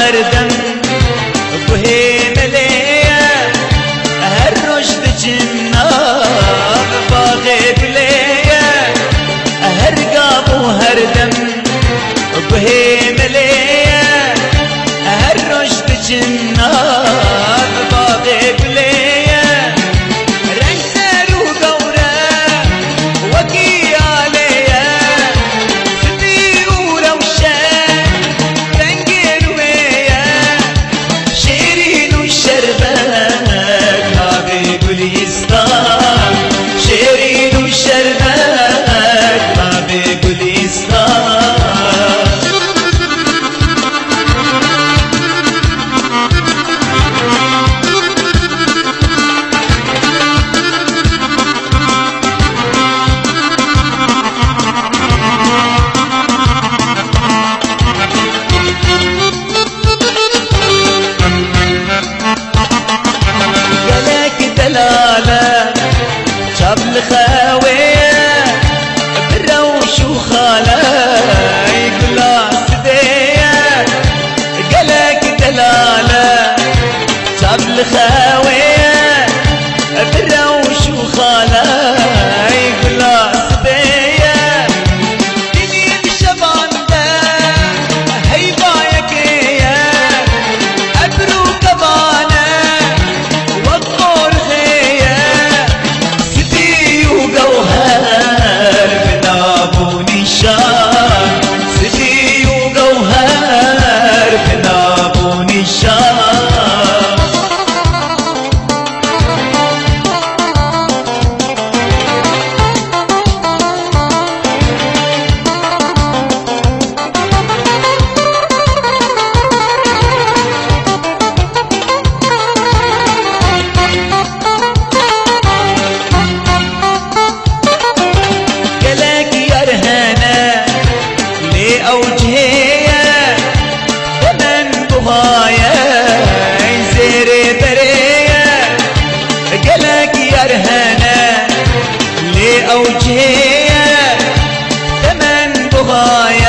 هردم بهي مليه هالرشد جناب باغي بليه هرقاب وهردم بهي مليه هالرشد جناب باغي بليه رنگ سرو قوره وقي عليه تبي وروشه رنگ رويه شيرين وشربت هابي قليستان شيرين وشربت هابي قليستان شاب الخاوية بروش وخالة يقول سدية قلق دلالة شاب الخاوية بروش وخالة يقول سدية دنيا بشبان ده هيبايك يا أبرو كبانة وقور خيه وجوهر بنابو نشان سدي وجوهر بنابو نشان أوجهية ومن بهاية زيري برية قلق يرهنة لأوجهية ومن بهاية